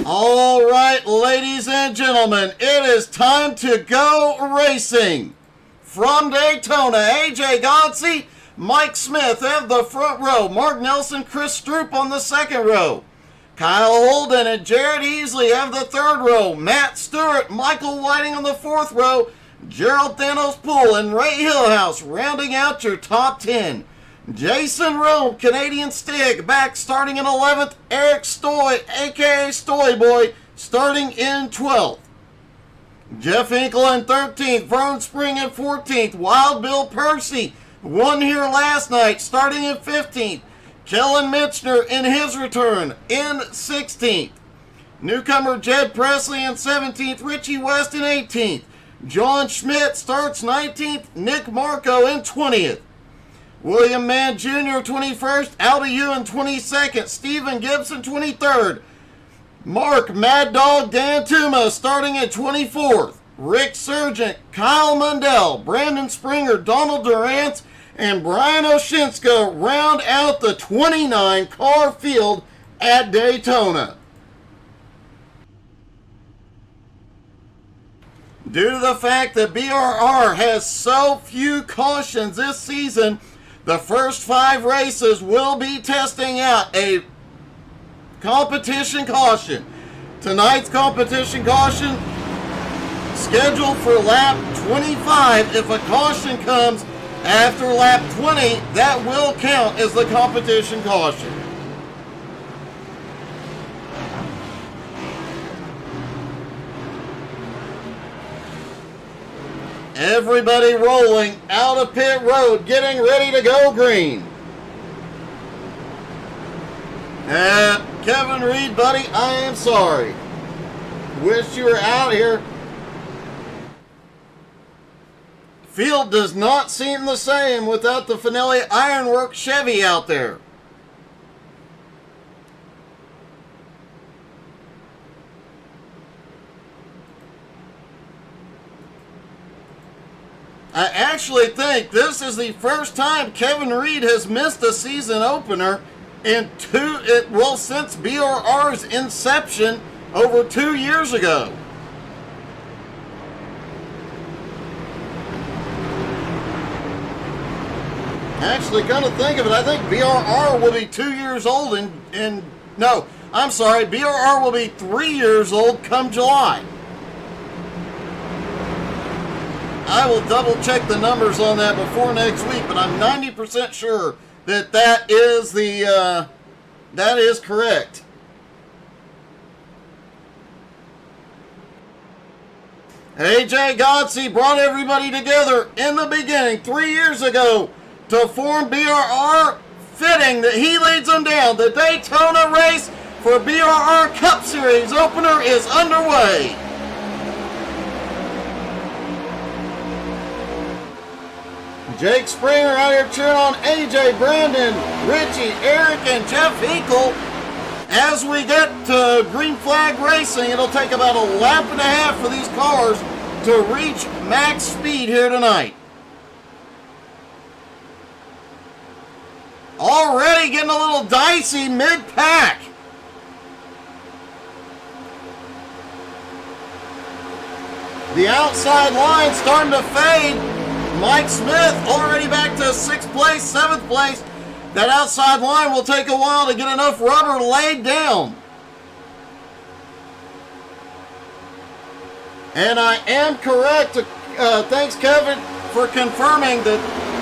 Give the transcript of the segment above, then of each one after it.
All right, ladies and gentlemen, it is time to go racing. From Daytona, AJ Godsey, Mike Smith have the front row. Mark Nelson, Chris Stroop on the second row. Kyle Holden and Jared Easley have the third row. Matt Stewart, Michael Whiting on the fourth row. Gerald Thanos Poole and Ray Hillhouse rounding out your top 10. Jason Rome, Canadian Stig, back starting in 11th. Eric Stoy, a.k.a. Stoy Boy, starting in 12th. Jeff Hinkle in 13th. Vern Spring in 14th. Wild Bill Percy won here last night, starting in 15th. Kellen Mitchner in his return in 16th. Newcomer Jed Presley in 17th. Richie West in 18th. John Schmidt starts 19th. Nick Marco in 20th. William Mann Jr. 21st. Albie Ewan 22nd. Stephen Gibson 23rd. Mark Mad Dog Dantuma starting at 24th. Rick Sargent, Kyle Mundell, Brandon Springer, Donald Durant, and Brian Oshinska round out the 29 car field at Daytona. Due to the fact that BRR has so few cautions this season, the first 5 races will be testing out a competition caution. Tonight's competition caution scheduled for lap 25. If a caution comes after lap 20, that will count as the competition caution. Everybody rolling out of pit road, getting ready to go green. Kevin Reed, buddy, I am sorry. Wish you were out here. Field does not seem the same without the Finelli Ironworks Chevy out there. I actually think this is the first time Kevin Reed has missed a season opener in since BRR's inception over 2 years ago. Actually, come to think of it, I think BRR will be 2 years old BRR will be 3 years old come July. I will double check the numbers on that before next week, but I'm 90% sure that is correct. AJ Godsey brought everybody together in the beginning 3 years ago to form BRR. Fitting that he leads them down. The Daytona race for BRR Cup Series opener is underway. Jake Springer out here cheering on AJ, Brandon, Richie, Eric, and Jeff Hinkle. As we get to green flag racing, it'll take about a lap and a half for these cars to reach max speed here tonight. Already getting a little dicey mid-pack. The outside line starting to fade. Mike Smith already back to 6th place, 7th place. That outside line will take a while to get enough rubber laid down. And I am correct. Thanks, Kevin, for confirming that,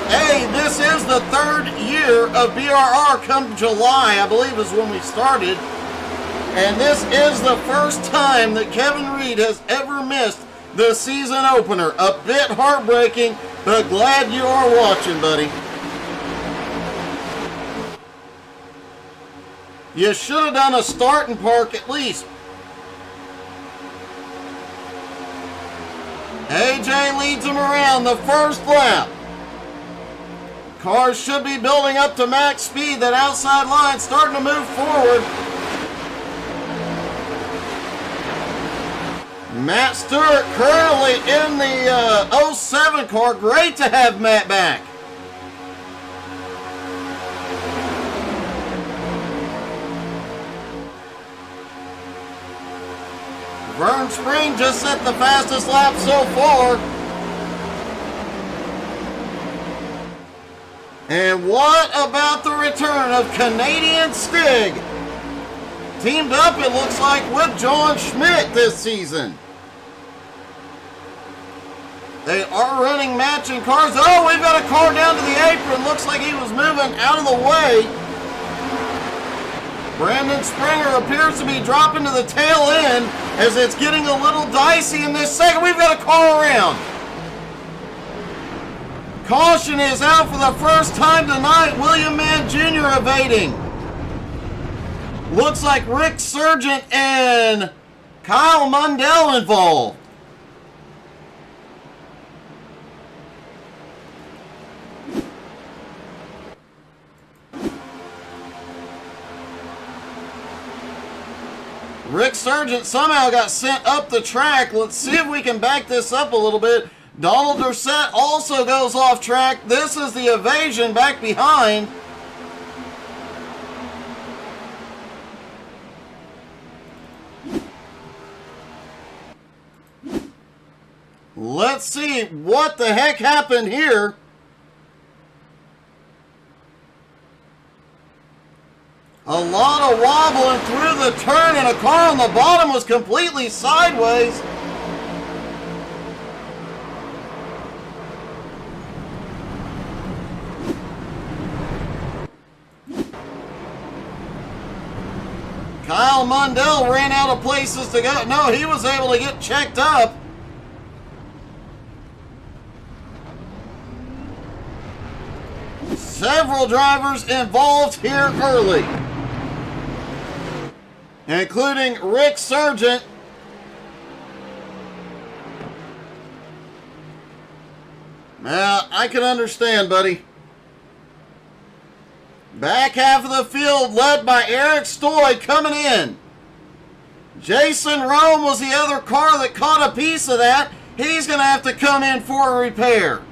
hey, this is the 3rd year of BRR come July, I believe is when we started. And this is the first time that Kevin Reed has ever missed the season opener. A bit heartbreaking, but glad you are watching, buddy. You should have done a starting park at least. AJ leads him around the first lap. Cars should be building up to max speed. That outside line starting to move forward. Matt Stewart currently in the 07 car. Great to have Matt back. Burn Spring just set the fastest lap so far. And what about the return of Canadian Stig? Teamed up, it looks like, with John Schmidt this season. They are running matching cars. Oh, we've got a car down to the apron. Looks like he was moving out of the way. Brandon Springer appears to be dropping to the tail end as it's getting a little dicey in this second. We've got a car around. Caution is out for the first time tonight. William Mann Jr. evading. Looks like Rick Sargent and Kyle Mundell involved. Rick Sargent somehow got sent up the track. Let's see if we can back this up a little bit. Donald Dorsett also goes off track. This is the evasion back behind. Let's see what the heck happened here. A lot of wobbling through the turn, and a car on the bottom was completely sideways. Kyle Mundell ran out of places to go. No, he was able to get checked up. Several drivers involved here early, including Rick Sargent. Now, I can understand, buddy. Back half of the field led by Eric Stoy coming in. Jason Rome was the other car that caught a piece of that. He's going to have to come in for a repair.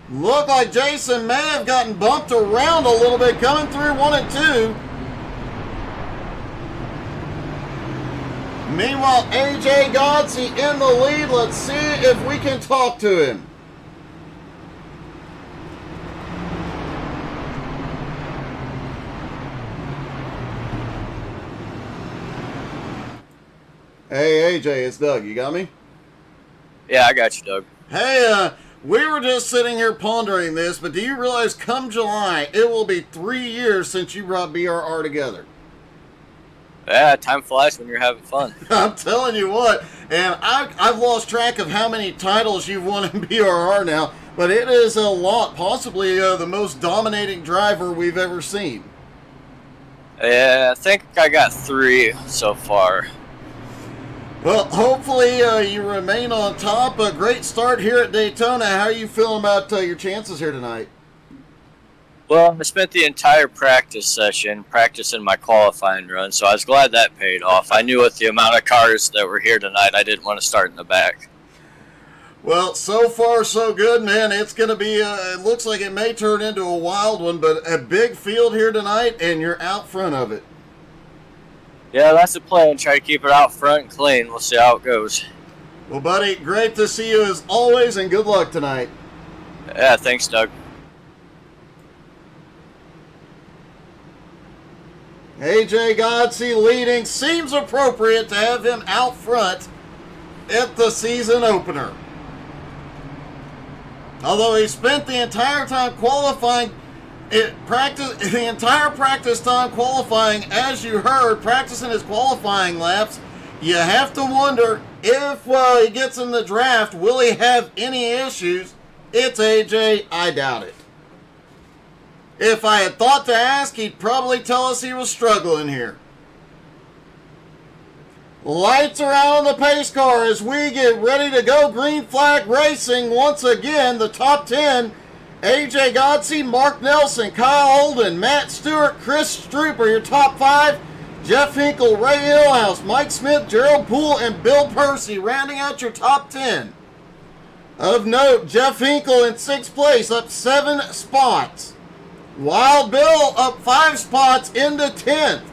Looked like Jason may have gotten bumped around a little bit coming through 1 and 2. Meanwhile, AJ Godsey in the lead. Let's see if we can talk to him. Hey, AJ, it's Doug. You got me? Yeah, I got you, Doug. Hey, we were just sitting here pondering this, but do you realize come July, it will be 3 years since you brought BRR together? Yeah, time flies when you're having fun. I'm telling you what, and I've lost track of how many titles you've won in BRR now, but it is a lot, possibly the most dominating driver we've ever seen. Yeah, I think I got 3 so far. Well, hopefully you remain on top. A great start here at Daytona. How are you feeling about your chances here tonight? Well, I spent the entire practice session practicing my qualifying run, so I was glad that paid off. I knew with the amount of cars that were here tonight, I didn't want to start in the back. Well, so far so good, man. It's going to be, it looks like it may turn into a wild one, but a big field here tonight, and you're out front of it. Yeah, that's the plan. Try to keep it out front and clean. We'll see how it goes. Well, buddy, great to see you as always, and good luck tonight. Yeah, thanks, Doug. AJ Godsey leading. Seems appropriate to have him out front at the season opener. Although he spent the entire time qualifying, the entire practice time qualifying, as you heard, practicing his qualifying laps. You have to wonder if he gets in the draft, will he have any issues? It's AJ. I doubt it. If I had thought to ask, he'd probably tell us he was struggling here. Lights are out on the pace car as we get ready to go. Green flag racing once again. The top 10. AJ Godsey, Mark Nelson, Kyle Holden, Matt Stewart, Chris Stroop are your top 5. Jeff Hinkle, Ray Hillhouse, Mike Smith, Gerald Poole, and Bill Percy rounding out your top 10. Of note, Jeff Hinkle in 6th place, up 7 spots. Wild Bill up 5 spots into 10th.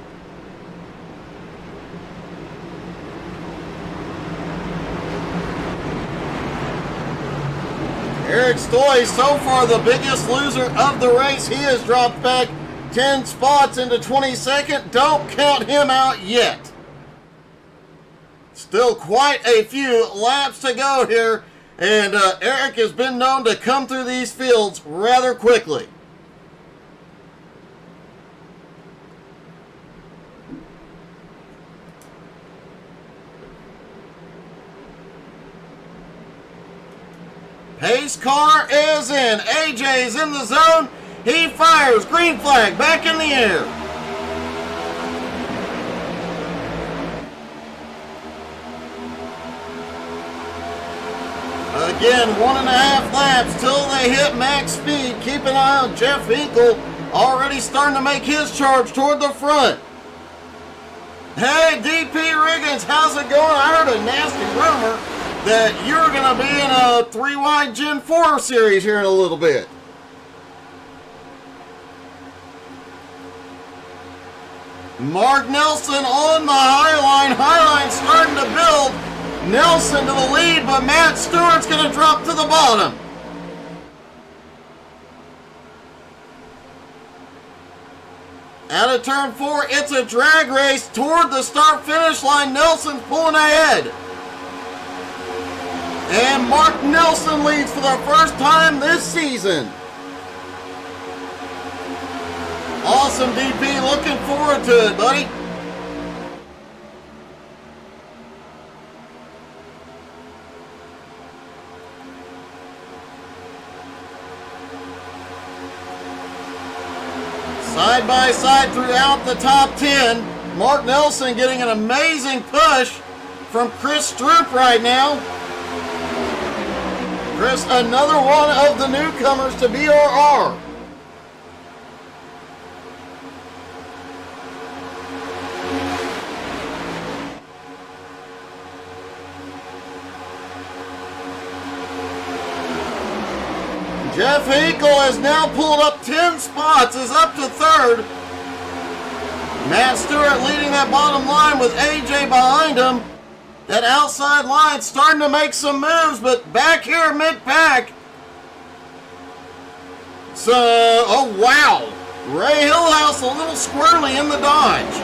Eric Stoy, so far the biggest loser of the race. He has dropped back 10 spots into 22nd. Don't count him out yet. Still quite a few laps to go here, and Eric has been known to come through these fields rather quickly. Pace car is in. AJ's in the zone. He fires. Green flag back in the air. Again, 1.5 laps till they hit max speed. Keep an eye on Jeff Hinkle, already starting to make his charge toward the front. Hey, DP Riggins, how's it going? I heard a nasty rumor that you're going to be in a 3-wide Gen 4 series here in a little bit. Mark Nelson on the high line. High line starting to build. Nelson to the lead, but Matt Stewart's going to drop to the bottom. Out of turn 4, it's a drag race toward the start-finish line. Nelson's pulling ahead. And Mark Nelson leads for the first time this season. Awesome, DP. Looking forward to it, buddy. Side by side throughout the top 10. Mark Nelson getting an amazing push from Chris Stroop right now. Chris, another one of the newcomers to BRR. Jeff Hinkle has now pulled up 10 spots, is up to 3rd. Matt Stewart leading that bottom line with AJ behind him. That outside line starting to make some moves, but back here mid-pack. So, oh wow. Ray Hillhouse a little squirrely in the Dodge.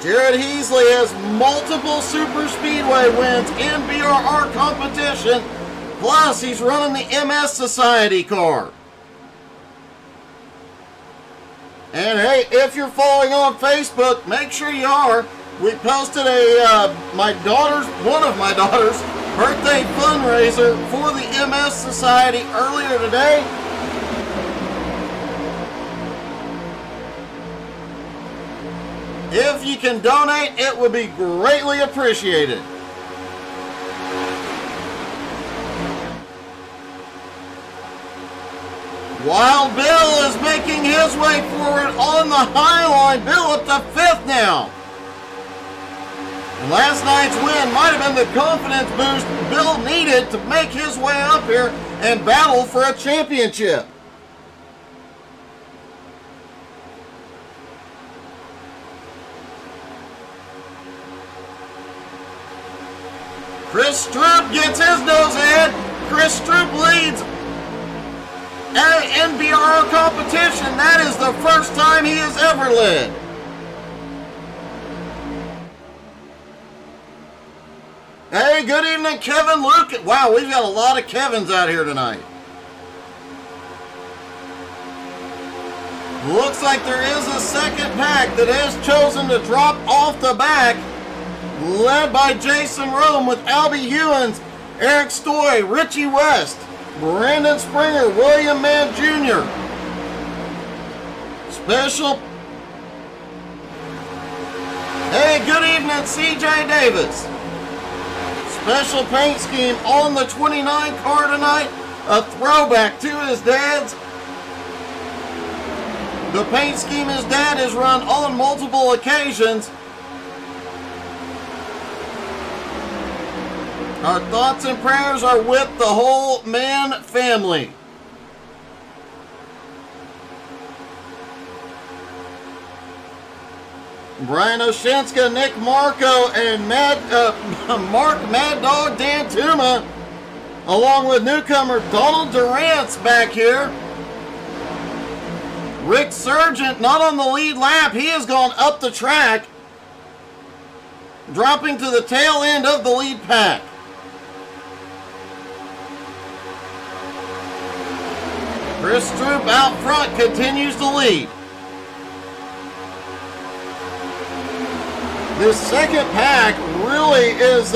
Jared Heasley has multiple super speedway wins in BRR competition. Plus, he's running the MS Society car. And hey, if you're following on Facebook, make sure you are. We posted one of my daughter's birthday fundraiser for the MS Society earlier today. If you can donate, it would be greatly appreciated. Wild Bill is making his way forward on the high line. Bill up to 5th now. And last night's win might have been the confidence boost Bill needed to make his way up here and battle for a championship. Chris Stroop gets his nose ahead. Chris Stroop leads an NBR competition. That is the first time he has ever led. Hey, good evening, Kevin Luke. Wow, we've got a lot of Kevins out here tonight. Looks like there is a second pack that has chosen to drop off the back, led by Jason Rome with Albie Hewins, Eric Stoy, Richie West, Brandon Springer, William Mann Jr. Special. Hey, good evening, CJ Davis. Special paint scheme on the 29 car tonight. A throwback to his dad's. The paint scheme his dad has run on multiple occasions. Our thoughts and prayers are with the whole Mann family. Brian Oshinska, Nick Marco, and Mark Mad Dog Dan Tuma, along with newcomer Donald Durant's back here. Rick Sargent not on the lead lap. He has gone up the track, dropping to the tail end of the lead pack. Chris Stroop out front continues to lead. This second pack really is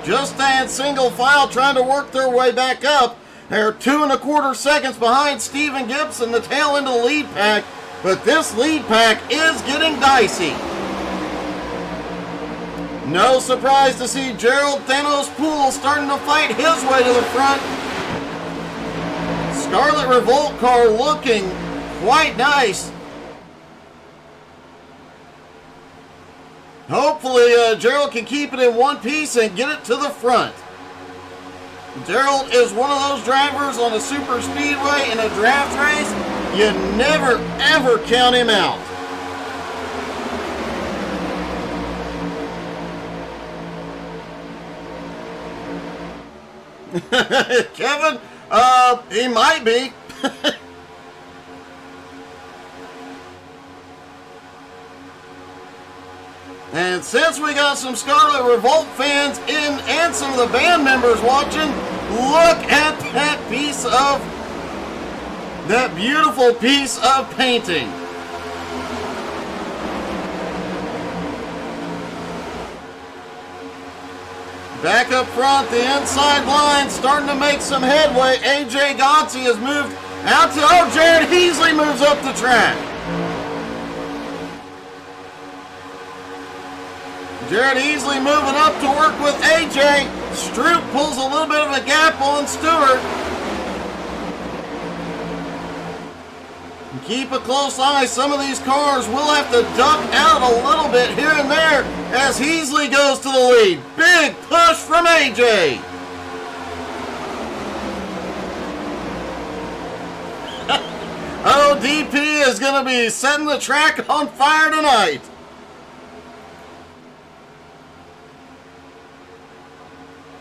just staying single file, trying to work their way back up. They're 2 1/4 seconds behind Steven Gibson, the tail end of the lead pack, but this lead pack is getting dicey. No surprise to see Gerald Thanos Poole starting to fight his way to the front. Scarlet Revolt car looking quite nice. Hopefully, Gerald can keep it in one piece and get it to the front. Gerald is one of those drivers on a super speedway in a draft race. You never, ever count him out. Kevin, he might be. And since we got some Scarlet Revolt fans in and some of the band members watching, look at that beautiful piece of painting. Back up front, the inside line starting to make some headway. AJ Gonsey has moved out to, Jared Heasley moves up the track. Jared Heasley moving up to work with AJ. Stroop pulls a little bit of a gap on Stewart. Keep a close eye. Some of these cars will have to duck out a little bit here and there as Heasley goes to the lead. Big push from AJ. ODP is going to be setting the track on fire tonight.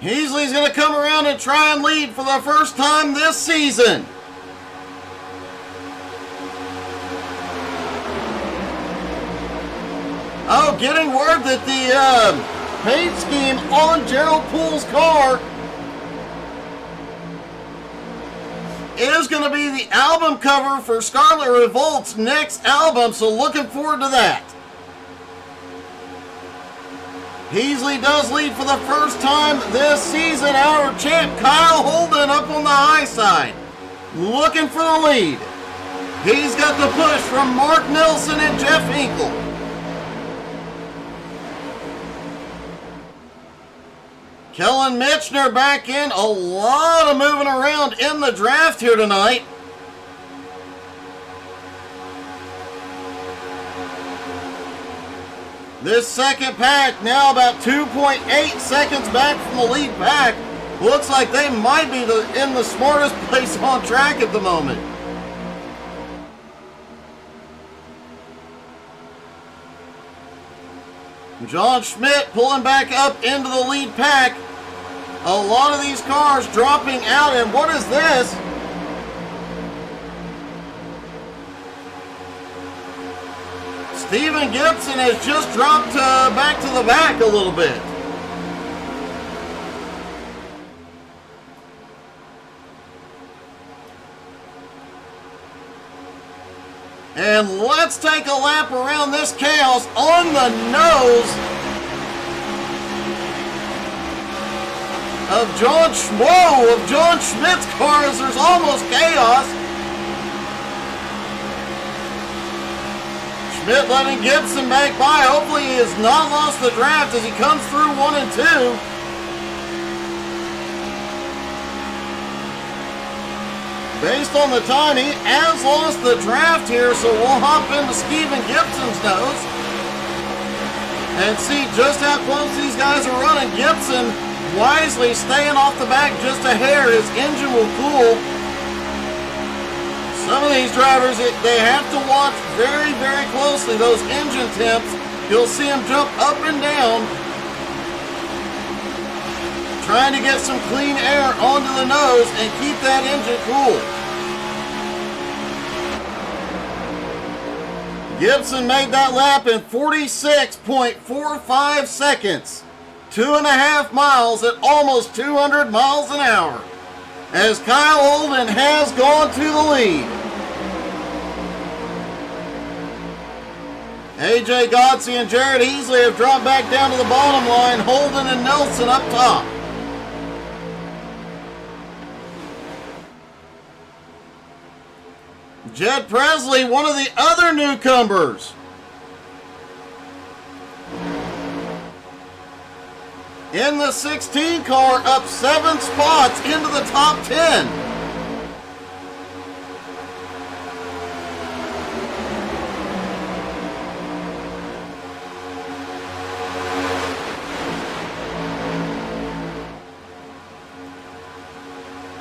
Heasley's going to come around and try and lead for the first time this season. Oh, getting word that the paint scheme on Gerald Poole's car is going to be the album cover for Scarlet Revolt's next album, so looking forward to that. Heasley does lead for the first time this season. Our champ Kyle Holden up on the high side, looking for the lead. He's got the push from Mark Nelson and Jeff Hinkle. Kellen Mitchner back in. A lot of moving around in the draft here tonight. This second pack now about 2.8 seconds back from the lead pack. Looks like they might be in the smartest place on track at the moment. John Schmidt pulling back up into the lead pack. A lot of these cars dropping out, and what is this? Steven Gibson has just dropped back to the back a little bit. And let's take a lap around this chaos on the nose of John Schmidt's car as there's almost chaos. Schmidt letting Gibson back by. Hopefully he has not lost the draft as he comes through 1 and 2. Based on the time, he has lost the draft here, so we'll hop into Steven Gibson's nose. and see just how close these guys are running. Gibson wisely staying off the back just a hair. His engine will cool. Some of these drivers, they have to watch very, very closely those engine temps. You'll see them jump up and down, trying to get some clean air onto the nose and keep that engine cool. Gibson made that lap in 46.45 seconds. 2.5 miles at almost 200 miles an hour, as Kyle Holden has gone to the lead. AJ Godsey and Jared Heasley have dropped back down to the bottom line. Holden and Nelson up top. Jed Presley, one of the other newcomers, in the 16 car, up 7 spots into the top 10.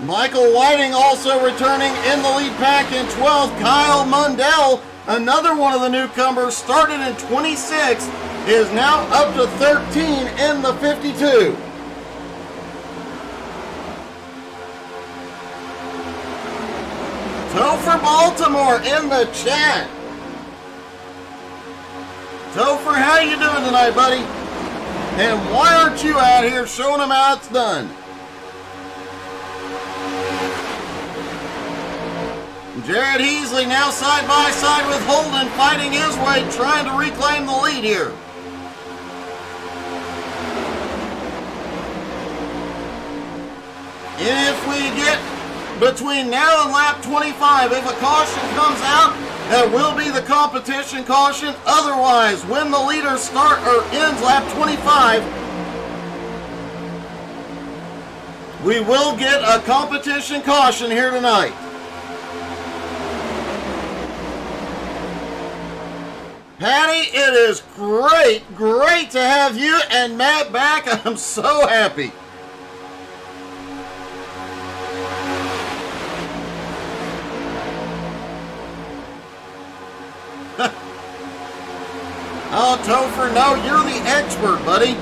Michael Whiting also returning in the lead pack in 12th. Kyle Mundell, another one of the newcomers, started in 26th, is now up to 13 in the 52. Topher Baltimore in the chat. Topher, how you doing tonight, buddy? And why aren't you out here showing them how it's done? Jared Heasley now side by side with Holden, fighting his way, trying to reclaim the lead here. And if we get between now and lap 25, if a caution comes out, that will be the competition caution. Otherwise, when the leader ends lap 25, we will get a competition caution here tonight. Patty, it is great to have you and Matt back. I'm so happy. Oh, Topher, no, you're the expert, buddy.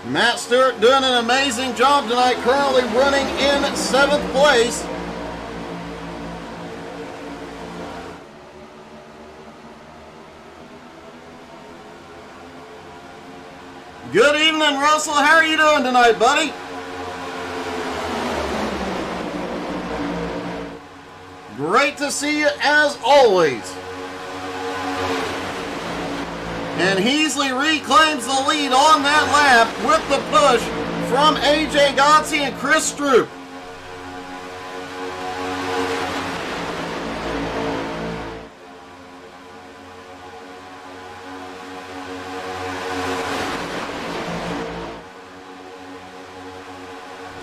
Matt Stewart doing an amazing job tonight, currently running in 7th place. Good evening, Russell. How are you doing tonight, buddy? Great to see you as always. And Heasley reclaims the lead on that lap with the push from AJ Godsey and Chris Stroop.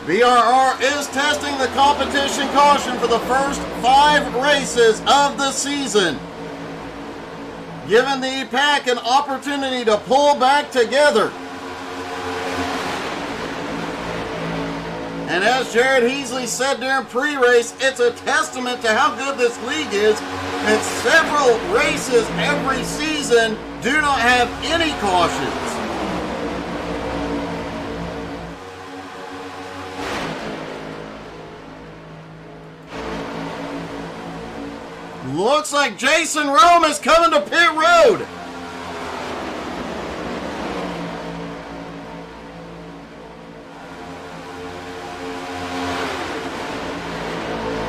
BRR is testing the competition caution for the first 5 races of the season, giving the pack an opportunity to pull back together. And as Jared Heasley said during pre-race, it's a testament to how good this league is that several races every season do not have any cautions. Looks like Jason Rome is coming to pit road.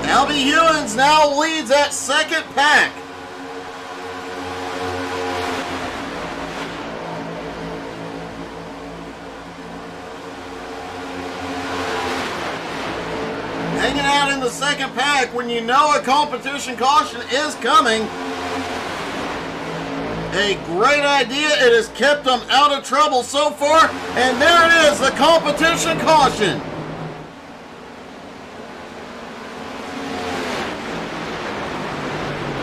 Albie Hewins now leads that second pack. Hanging out in the second pack when you know a competition caution is coming. A great idea. It has kept them out of trouble so far. And there it is, the competition caution.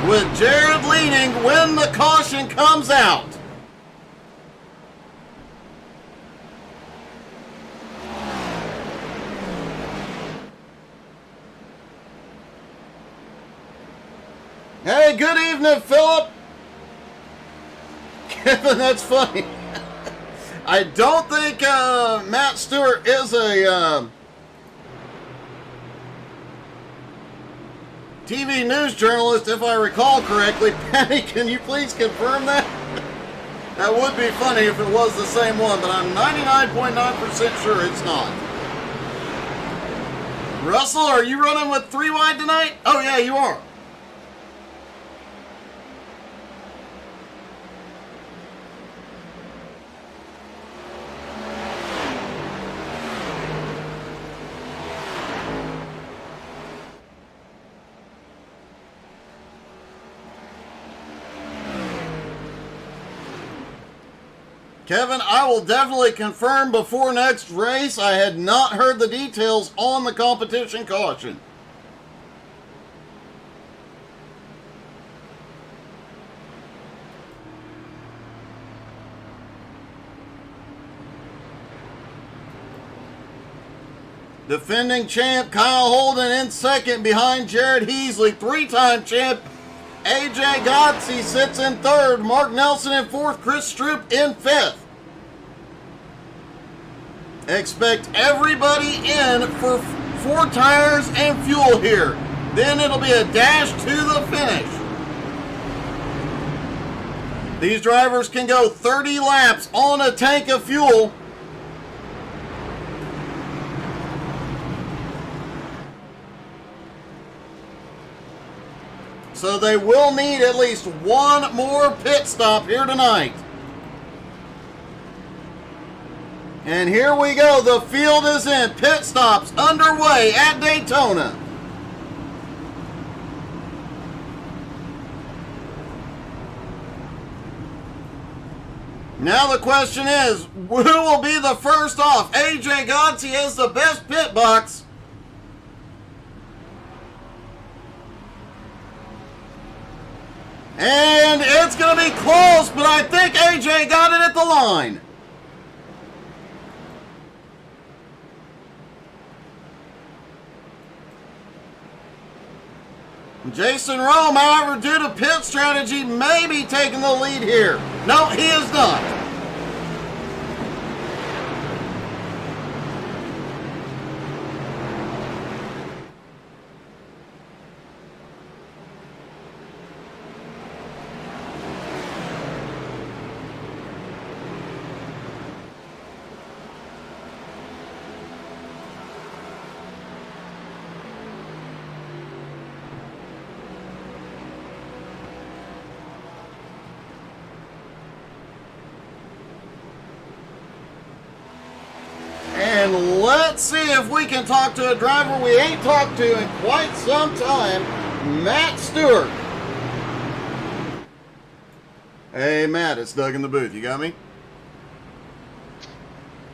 With Jared leading when the caution comes out. Hey, good evening, Philip. Kevin, that's funny. I don't think Matt Stewart is a TV news journalist, if I recall correctly. Patty, can you please confirm that? That would be funny if it was the same one, but I'm 99.9% sure it's not. Russell, are you running with 3 wide tonight? Oh, yeah, you are. Kevin, I will definitely confirm before next race. I had not heard the details on the competition caution. Defending champ Kyle Holden in second behind Jared Heasley. 3-time champ AJ Gotze sits in third. Mark Nelson in fourth. Chris Stroop in fifth. Expect everybody in for 4 tires and fuel here. Then it'll be a dash to the finish. These drivers can go 30 laps on a tank of fuel. So they will need at least one more pit stop here tonight. And here we go. The field is in. Pit stops underway at Daytona. Now the question is, who will be the first off? AJ Gotze has the best pit box. And it's going to be close, but I think AJ got it at the line. Jason Rome, however, due to pit strategy, may be taking the lead here. No, he is not. And let's see if we can talk to a driver we ain't talked to in quite some time, Matt Stewart. Hey, Matt, it's Doug in the booth. You got me?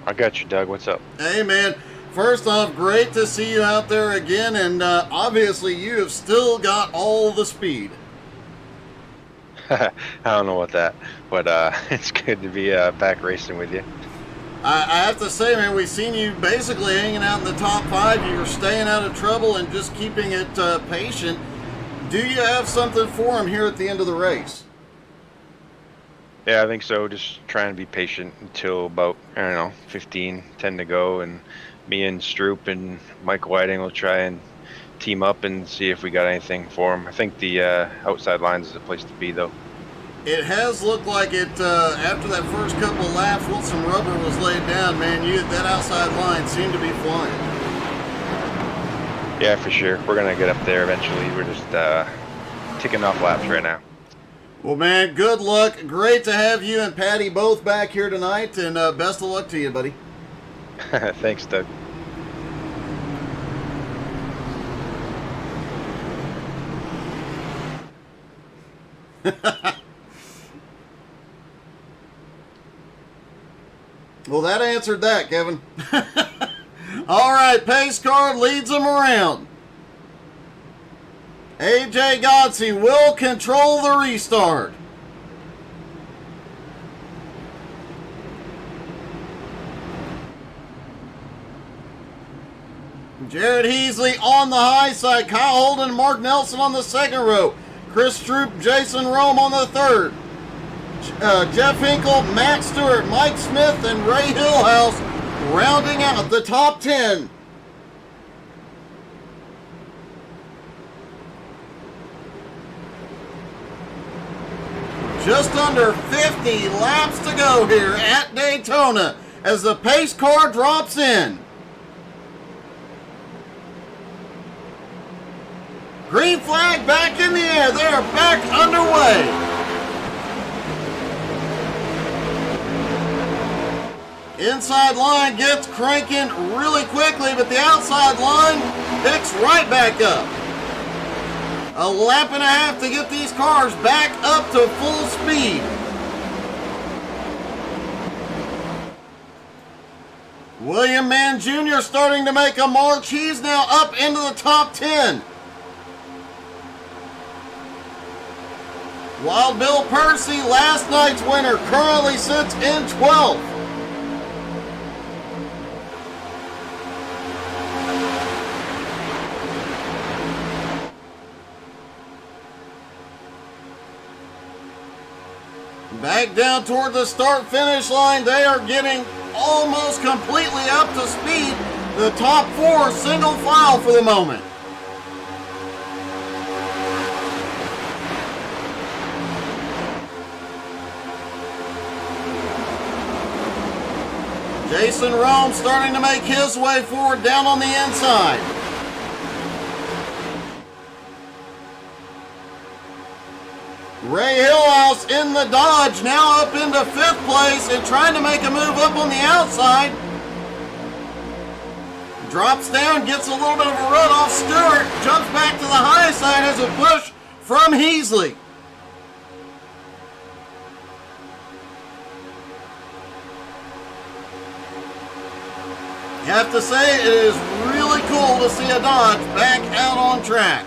I got you, Doug. What's up? Hey, man. First off, great to see you out there again, and obviously you have still got all the speed. I don't know about that, but it's good to be back racing with you. I have to say, man, we've seen you basically hanging out in the top 5. You're staying out of trouble and just keeping it patient. Do you have something for him here at the end of the race? Yeah, I think so. Just trying to be patient until about, 10 to go, and me and Stroop and Mike Whiting will try and team up and see if we got anything for him. I think the outside lines is the place to be, though. It has looked like it, after that first couple of laps, once some rubber was laid down, man, that outside line seemed to be flying. Yeah, for sure. We're going to get up there eventually. We're just ticking off laps right now. Well, man, good luck. Great to have you and Patty both back here tonight, and best of luck to you, buddy. Thanks, Doug. Well, that answered that, Kevin. All right, pace car leads them around. AJ Godsey will control the restart. Jared Heasley on the high side. Kyle Holden and Mark Nelson on the second row. Chris Stroop, Jason Rome on the third. Jeff Hinkle, Matt Stewart, Mike Smith, and Ray Hillhouse rounding out the top 10. Just under 50 laps to go here at Daytona as the pace car drops in. Green flag back in the air. They are back underway. Inside line gets cranking really quickly, but the outside line picks right back up. A lap and a half to get these cars back up to full speed. William Mann Jr. starting to make a march. He's now up into the top 10. Wild Bill Percy, last night's winner, currently sits in 12th. Back down toward the start-finish line. They are getting almost completely up to speed. The top four single file for the moment. Jason Rome starting to make his way forward down on the inside. Ray Hillhouse in the Dodge, now up into 5th place and trying to make a move up on the outside. Drops down, gets a little bit of a run off Stewart, jumps back to the high side as a push from Heasley. Have to say, it is really cool to see a Dodge back out on track.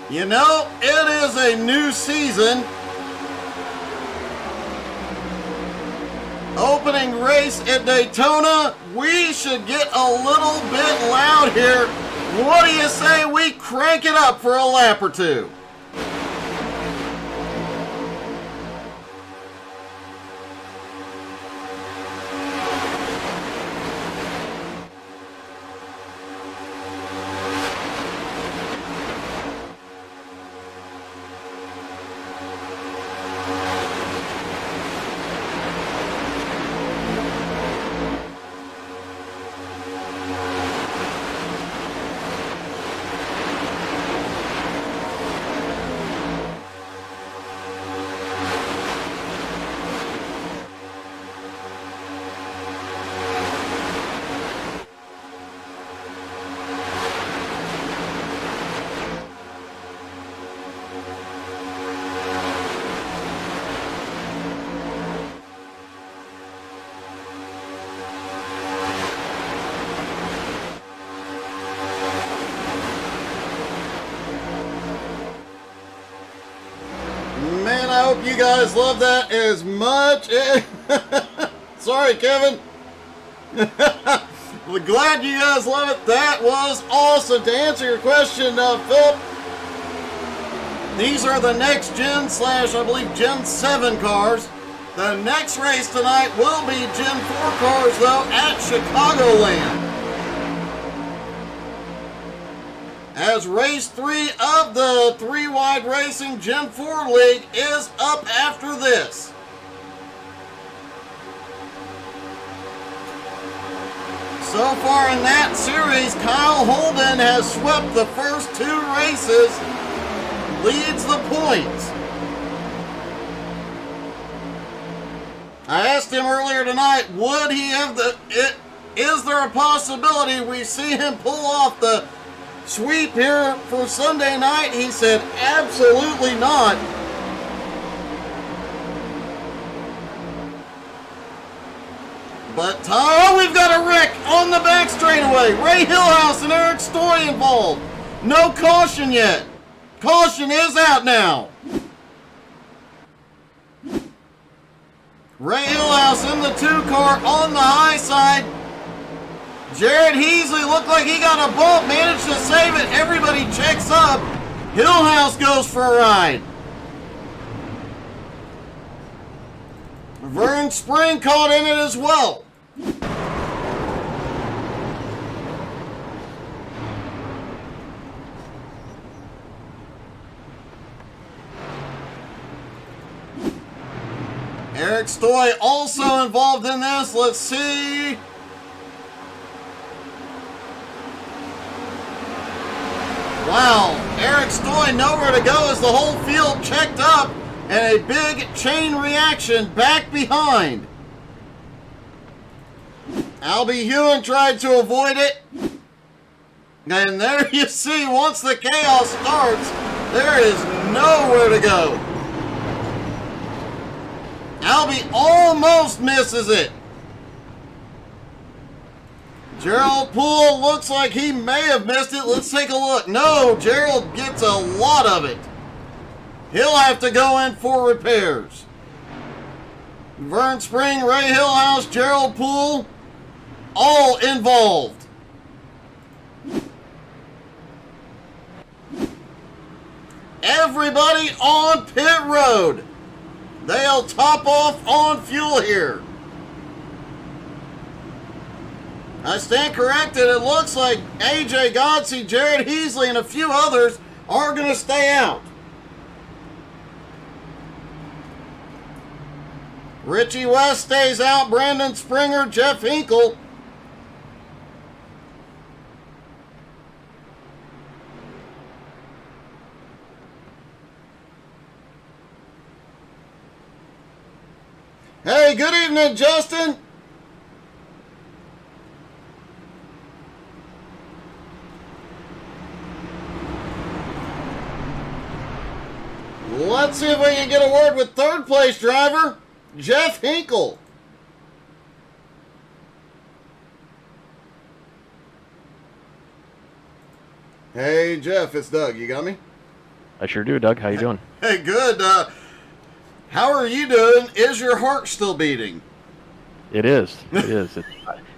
You know, it is a new season. Opening race at Daytona. We should get a little bit loud here. What do you say we crank it up for a lap or two? Man, I hope you guys love that as much. Sorry, Kevin. We're glad you guys love it. That was awesome. To answer your question, Philip, these are the next gen / I believe Gen 7 cars. The next race tonight will be Gen 4 cars, though, at Chicagoland. As race 3 of the 3-wide racing Gen 4 League is up after this. So far in that series, Kyle Holden has swept the first 2 races, leads the points. I asked him earlier tonight, would he have is there a possibility we see him pull off the sweep here for Sunday night? He said, absolutely not. But we've got a wreck on the back straightaway. Ray Hillhouse and Eric Story involved. No caution yet. Caution is out now. Ray Hillhouse in the 2-car on the high side. Jared Heasley looked like he got a bump, managed to save it. Everybody checks up. Hillhouse goes for a ride. Vern Spring caught in it as well. Eric Stoy also involved in this. Let's see. Wow, Eric Stoy nowhere to go as the whole field checked up and a big chain reaction back behind. Albie Hewen tried to avoid it. And there you see, once the chaos starts, there is nowhere to go. Albie almost misses it. Gerald Poole looks like he may have missed it. Let's take a look. No, Gerald gets a lot of it. He'll have to go in for repairs. Vern Spring, Ray Hillhouse, Gerald Poole, all involved. Everybody on pit road. They'll top off on fuel here. I stand corrected. It looks like AJ Godsey, Jared Heasley, and a few others are going to stay out. Richie West stays out. Brandon Springer, Jeff Hinkle. Hey, good evening, Justin. Let's see if we can get a word with third place driver, Jeff Hinkle. Hey, Jeff, it's Doug. You got me? I sure do, Doug. How you doing? Hey, good. How are you doing? Is your heart still beating? It is. It is. It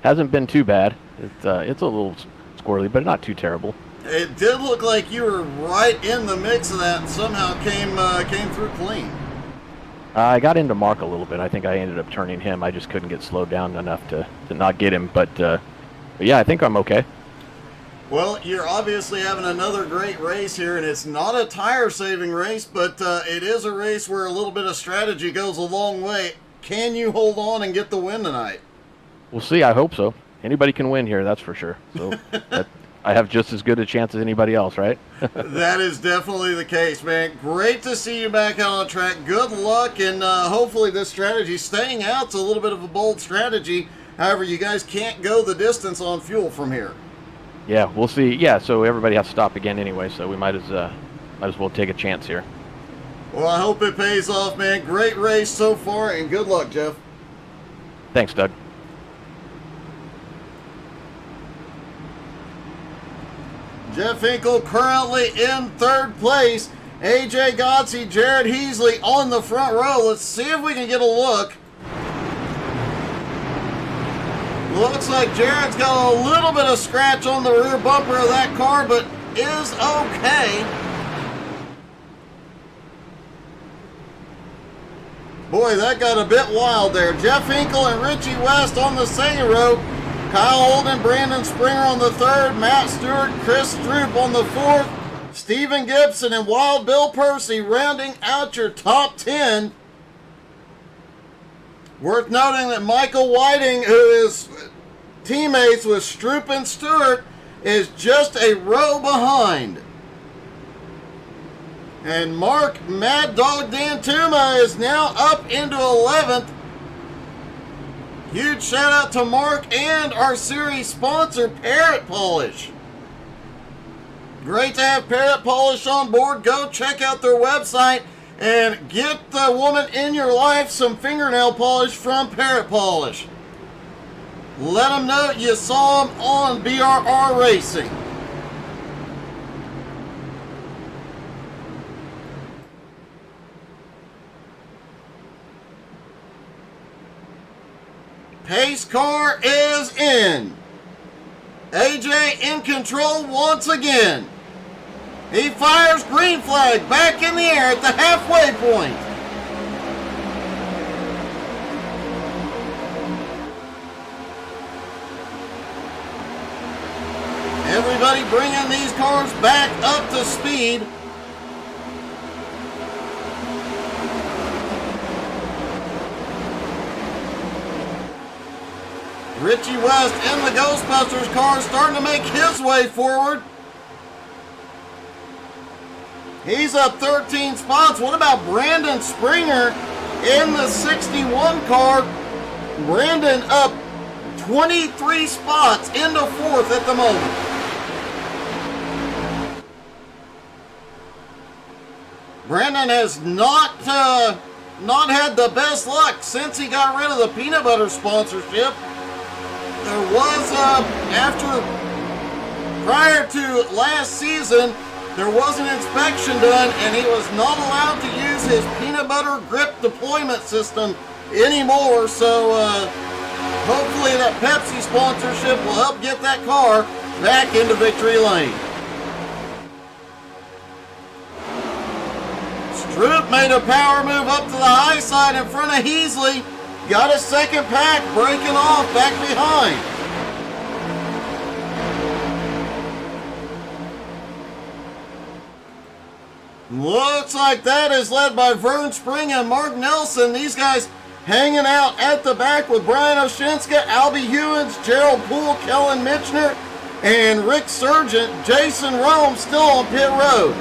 hasn't been too bad. It's a little squirrely, but not too terrible. It did look like you were right in the mix of that and somehow came through clean. I got into Mark a little bit. I think I ended up turning him. I just couldn't get slowed down enough to not get him. But yeah, I think I'm okay. Well, you're obviously having another great race here, and it's not a tire-saving race, but it is a race where a little bit of strategy goes a long way. Can you hold on and get the win tonight? We'll see. I hope so. Anybody can win here, that's for sure. So I have just as good a chance as anybody else, right? That is definitely the case, man. Great to see you back out on the track. Good luck, and hopefully this strategy, staying out's a little bit of a bold strategy. However, you guys can't go the distance on fuel from here. Yeah, we'll see. Yeah, so everybody has to stop again anyway, so we might as well take a chance here. Well, I hope it pays off, man. Great race so far, and good luck, Jeff. Thanks, Doug. Jeff Hinkle currently in third place. AJ Godsey, Jared Heasley on the front row. Let's see if we can get a look. Looks like Jared's got a little bit of scratch on the rear bumper of that car, but is okay. Boy, that got a bit wild there. Jeff Hinkle and Richie West on the second row. Kyle Holden, Brandon Springer on the third. Matt Stewart, Chris Stroop on the fourth. Stephen Gibson and Wild Bill Percy rounding out your top 10. Worth noting that Michael Whiting, who is teammates with Stroop and Stewart, is just a row behind. And Mark Mad Dog Dantuma is now up into 11th. Huge shout out to Mark and our series sponsor, Parrot Polish. Great to have Parrot Polish on board. Go check out their website and get the woman in your life some fingernail polish from Parrot Polish. Let them know you saw them on BRR Racing. Pace car is in. AJ in control once again. He fires green flag back in the air at the halfway point. Everybody bringing these cars back up to speed. Richie West in the Ghostbusters car starting to make his way forward. He's up 13 spots. What about Brandon Springer in the 61 car? Brandon up 23 spots into fourth at the moment. Brandon has not had the best luck since he got rid of the peanut butter sponsorship. There was, prior to last season, there was an inspection done and he was not allowed to use his peanut butter grip deployment system anymore. So hopefully that Pepsi sponsorship will help get that car back into victory lane. Stroop made a power move up to the high side in front of Heasley. Got a second pack breaking off back behind. Looks like that is led by Vern Spring and Mark Nelson. These guys hanging out at the back with Brian Oshinska, Albie Hewins, Gerald Poole, Kellen Mitchner, and Rick Sargent. Jason Rome still on pit road.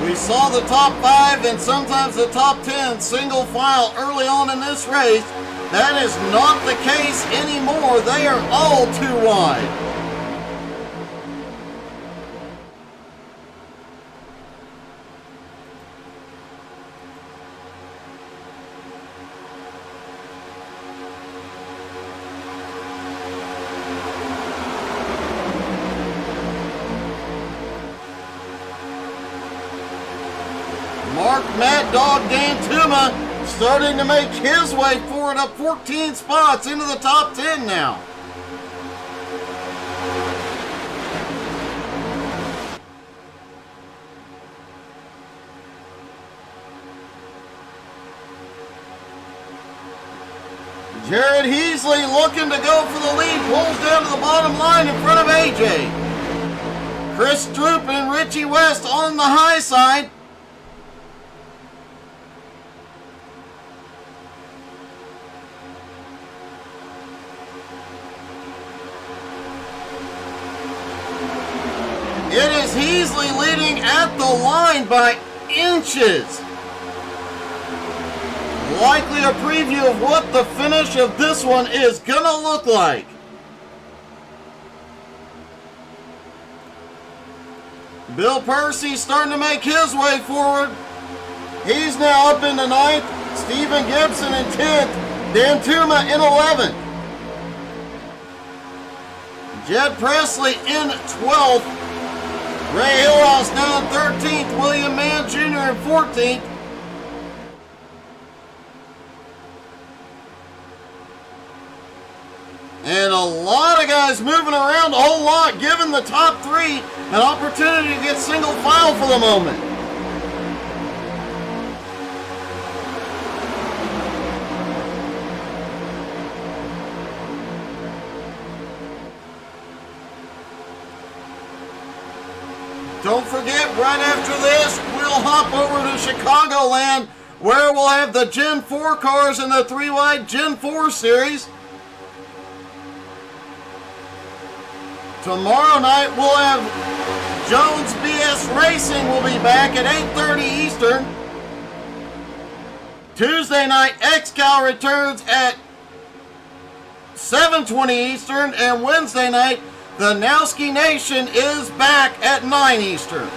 We saw the top 5 and sometimes the top 10 single file early on in this race. That is not the case anymore. They are all too wide. Mark Mad Dog Daytona starting to make his way forward, up 14 spots into the top 10 now. Jared Heasley looking to go for the lead, pulls down to the bottom line in front of AJ. Chris Stroop and Richie West on the high side. It is Heasley leading at the line by inches. Likely a preview of what the finish of this one is gonna look like. Bill Percy starting to make his way forward. He's now up into 9th. Stephen Gibson in 10th. Dan Tuma in 11th. Jed Presley in 12th. Ray Hillhouse now in 13th. William Mann Jr. in 14th. And a lot of guys moving around a whole lot, giving the top 3 an opportunity to get single file for the moment. Don't forget, right after this, we'll hop over to Chicagoland where we'll have the Gen 4 cars in the 3-wide Gen 4 series. Tomorrow night we'll have Jones BS Racing will be back at 8:30 Eastern. Tuesday night XCal returns at 7:20 Eastern, and Wednesday night the Nowski Nation is back at 9 Eastern.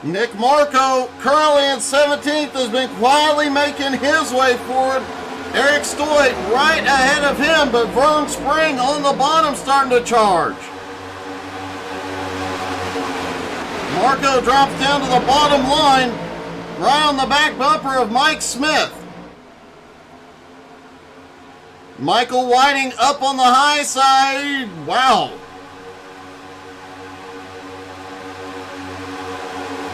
Nick Marco, currently in 17th, has been quietly making his way forward. Eric Stoyd right ahead of him, but Vern Spring on the bottom starting to charge. Marco drops down to the bottom line, right on the back bumper of Mike Smith. Michael Whiting up on the high side. Wow.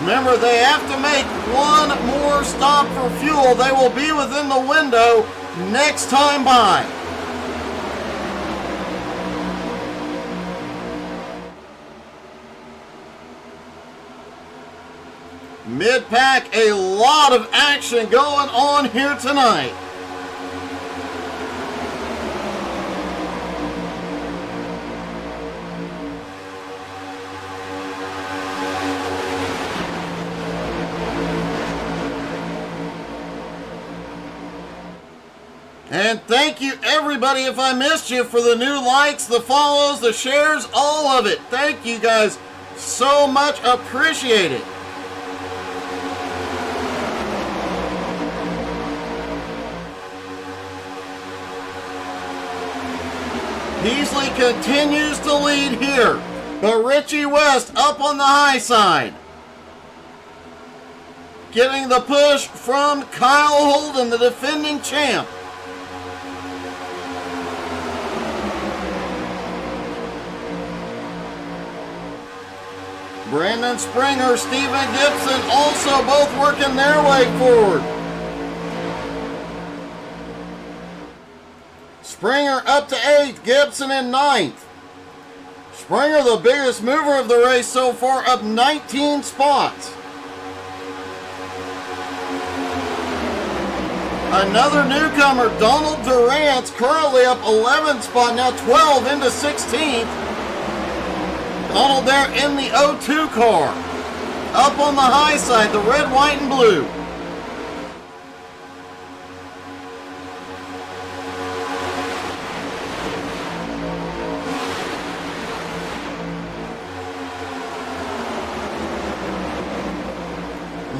Remember, they have to make one more stop for fuel. They will be within the window next time by. Mid-pack, a lot of action going on here tonight. And thank you everybody, if I missed you, for the new likes, the follows, the shares, all of it. Thank you guys so much. Appreciate it. Beasley continues to lead here, but Richie West up on the high side. Getting the push from Kyle Holden, the defending champ. Brandon Springer, Steven Gibson also both working their way forward. Springer up to 8th, Gibson in 9th. Springer, the biggest mover of the race so far, up 19 spots. Another newcomer, Donald Durant's currently up 11 spot, now 12 into 16th. Donald there in the 02 car. Up on the high side, the red, white, and blue.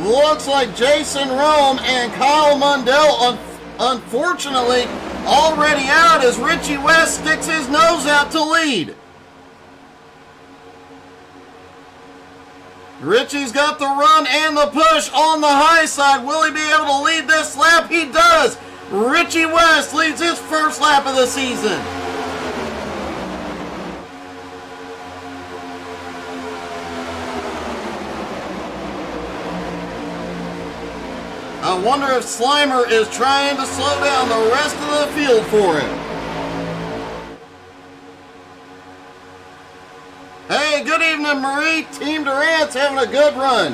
Looks like Jason Rome and Kyle Mundell, unfortunately, already out as Richie West sticks his nose out to lead. Richie's got the run and the push on the high side. Will he be able to lead this lap? He does. Richie West leads his first lap of the season. I wonder if Slimer is trying to slow down the rest of the field for him. Hey, good evening, Marie. Team Durant's having a good run.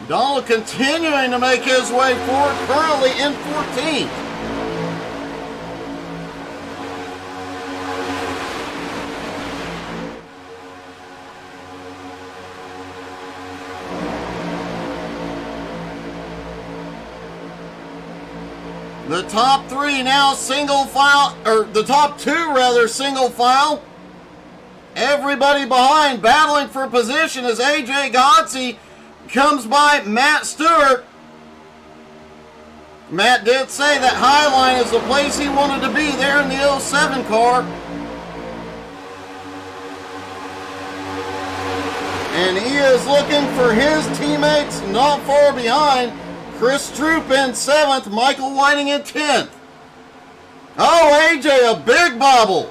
Donald continuing to make his way forward, currently in 14th. The top three now single file, or the top two rather, single file. Everybody behind battling for position as AJ Godsey comes by Matt Stewart. Matt did say that Highline is the place he wanted to be there in the 07 car. And he is looking for his teammates not far behind. Chris Stroop in 7th, Michael Whiting in 10th. Oh, AJ, a big bobble.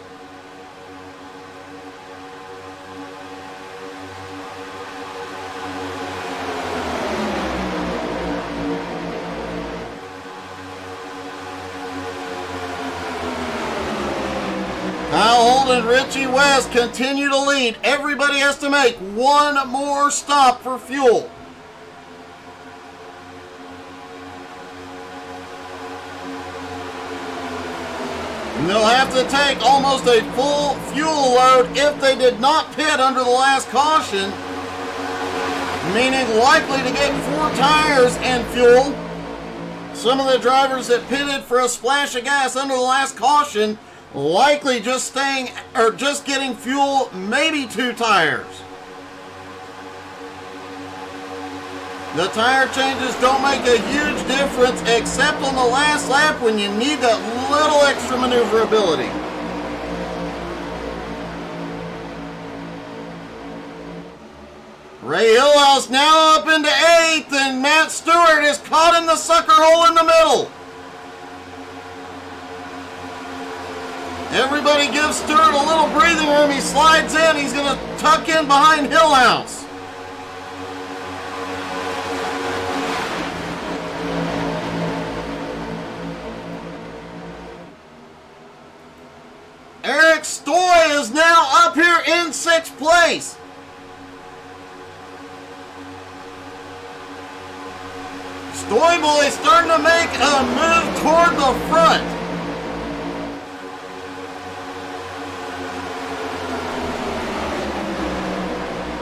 and Richie West continue to lead. Everybody has to make one more stop for fuel. And they'll have to take almost a full fuel load if they did not pit under the last caution, meaning likely to get 4 tires and fuel. Some of the drivers that pitted for a splash of gas under the last caution likely just staying or just getting fuel, maybe 2 tires. The tire changes don't make a huge difference except on the last lap when you need that little extra maneuverability. Ray Hillhouse now up into 8th, and Matt Stewart is caught in the sucker hole in the middle. Everybody gives Stewart a little breathing room. He slides in. He's going to tuck in behind Hillhouse. Eric Stoy is now up here in 6th place. Stoy Boy starting to make a move toward the front.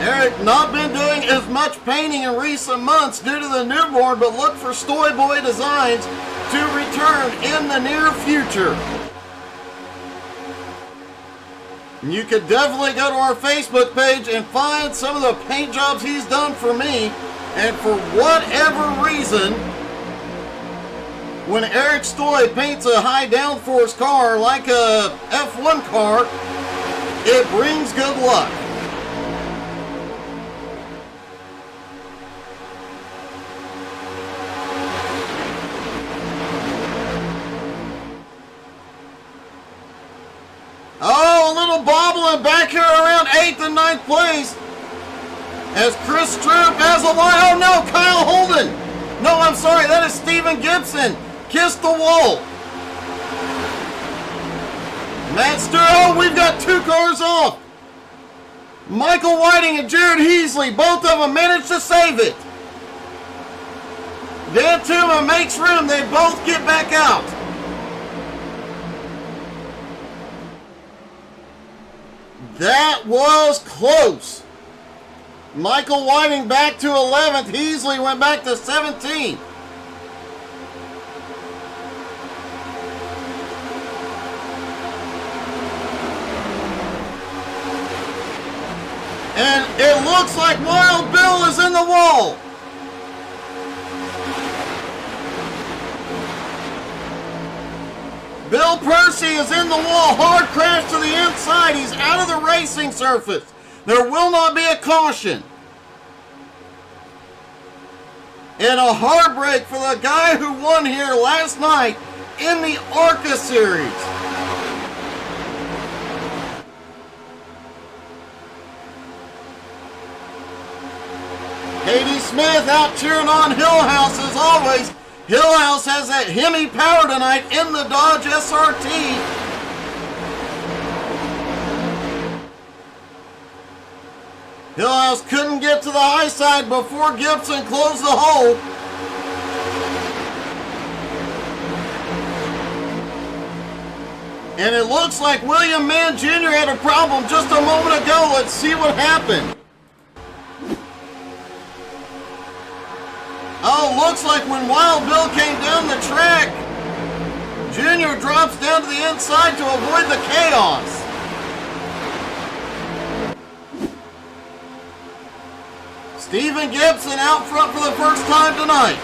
Eric not been doing as much painting in recent months due to the newborn, but look for Stoy Boy Designs to return in the near future. You could definitely go to our Facebook page and find some of the paint jobs he's done for me. And for whatever reason, when Eric Stoy paints a high downforce car like a F1 car, it brings good luck. Oh, a little bobbling back here around 8th and 9th place. As Chris Stroop has a line. Oh no, Kyle Holden. No, I'm sorry, that is Steven Gibson. Kiss the wall. Matt Stewart, oh, we've got 2 cars off. Michael Whiting and Jared Heasley, both of them managed to save it. Dan Tuma makes room, they both get back out. That was close. Michael Whiting back to 11th. Heasley went back to 17th. And it looks like Wild Bill is in the wall. Bill Percy is in the wall. Hard crash to the inside. He's out of the racing surface. There will not be a caution. And a heartbreak for the guy who won here last night in the ARCA Series. Katie Smith out cheering on Hillhouse as always. Hillhouse has that Hemi power tonight in the Dodge SRT. Hillhouse couldn't get to the high side before Gibson closed the hole. And it looks like William Mann Jr. had a problem just a moment ago. Let's see what happened. Oh, looks like when Wild Bill came down the track, Jr. drops down to the inside to avoid the chaos. Steven Gibson out front for the first time tonight.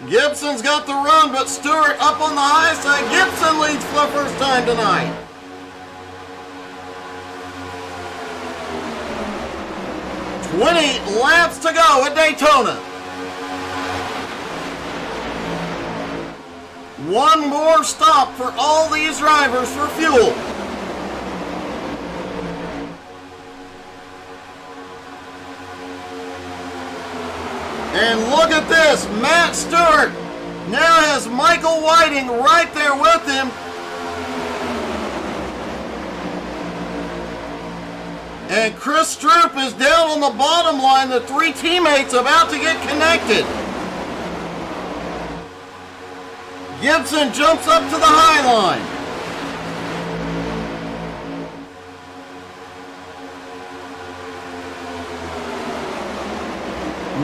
Gibson's got the run, but Stewart up on the high side. Gibson leads for the first time tonight. $20 laps to go at Daytona. One more stop for all these drivers for fuel. And look at this, Matt Stewart now has Michael Whiting right there with him. And Chris Stroop is down on the bottom line, the three teammates about to get connected. Gibson jumps up to the high line.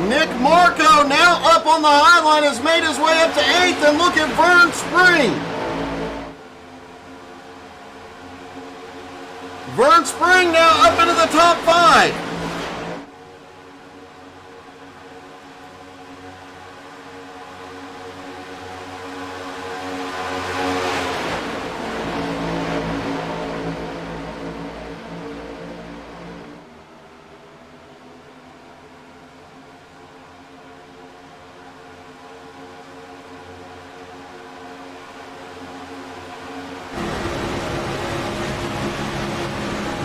Nick Marco now up on the high line has made his way up to 8th, and look at Vern Spring. Vern Spring now up into the top 5.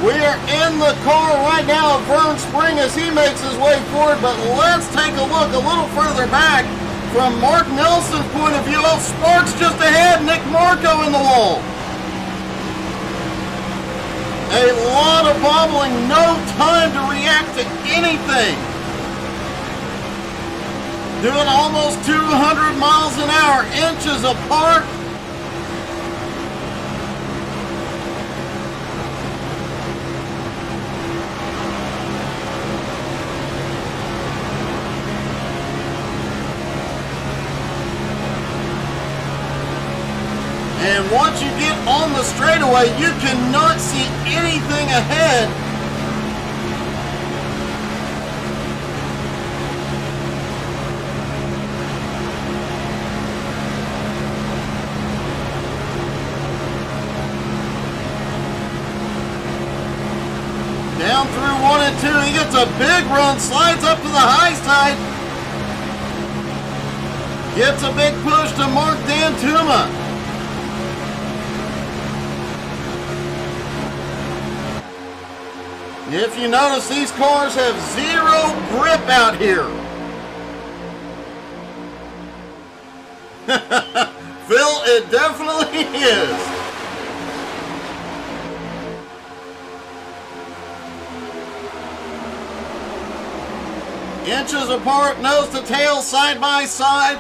We are in the car right now of Vern Spring as he makes his way forward, but let's take a look a little further back from Mark Nelson's point of view. Oh, Sparks just ahead, Nick Marco in the wall. A lot of bobbling, no time to react to anything. Doing almost 200 miles an hour, inches apart. And once you get on the straightaway, you cannot see anything ahead. Down through 1 and 2, he gets a big run, slides up to the high side. Gets a big push to Mark Dantuma. If you notice, these cars have zero grip out here. Phil, it definitely is. Inches apart, nose to tail, side by side.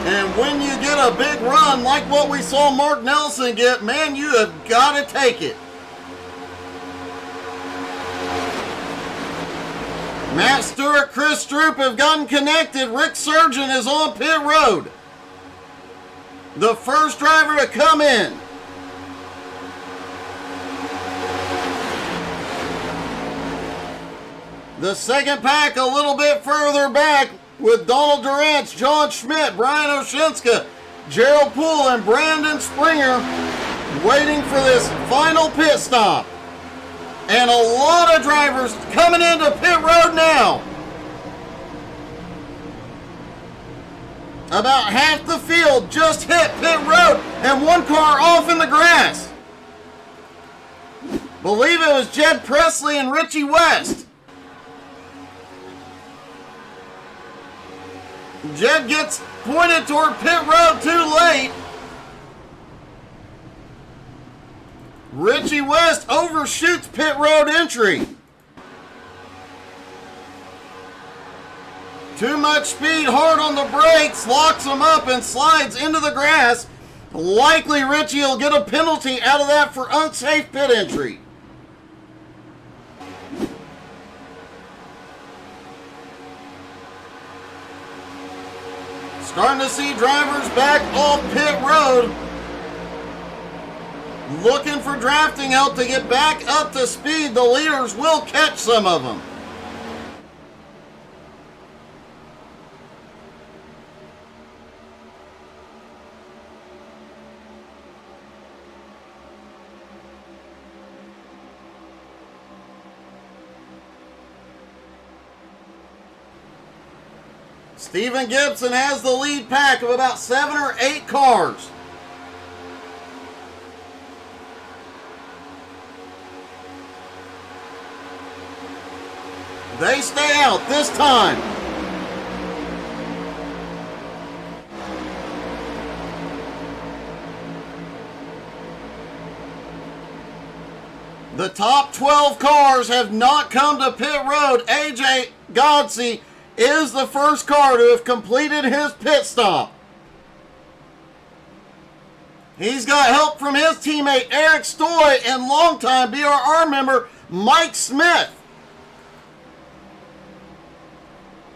And when you get a big run like what we saw Mark Nelson get, man, you have got to take it. Matt Stewart, Chris Stroop have gotten connected. Rick Surgeon is on pit road. The first driver to come in. The second pack a little bit further back, with Donald Durant, John Schmidt, Brian Oshinska, Gerald Poole, and Brandon Springer waiting for this final pit stop. And a lot of drivers coming into pit road now. About half the field just hit pit road, and one car off in the grass. Believe it was Jed Presley and Richie West. Jed gets pointed toward pit road too late. Richie West overshoots pit road entry. Too much speed, hard on the brakes, locks him up and slides into the grass. Likely Richie will get a penalty out of that for unsafe pit entry. Starting to see drivers back off pit road. Looking for drafting help to get back up to speed. The leaders will catch some of them. Stephen Gibson has the lead pack of about 7 or 8 cars. They stay out this time. The top 12 cars have not come to pit road. AJ Godsey is the first car to have completed his pit stop. He's got help from his teammate Eric Stoy and longtime BRR member Mike Smith.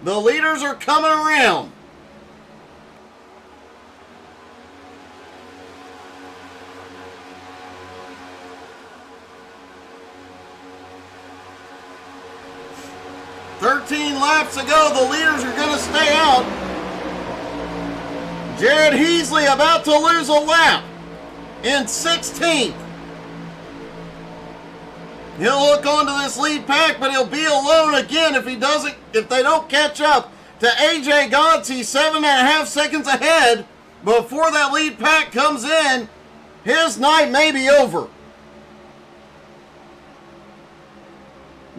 The leaders are coming around. Laps to go. The leaders are going to stay out. Jared Heasley about to lose a lap in 16th. He'll hook onto this lead pack, but he'll be alone again if they don't catch up to AJ Godsey, 7.5 seconds ahead before that lead pack comes in. His night may be over.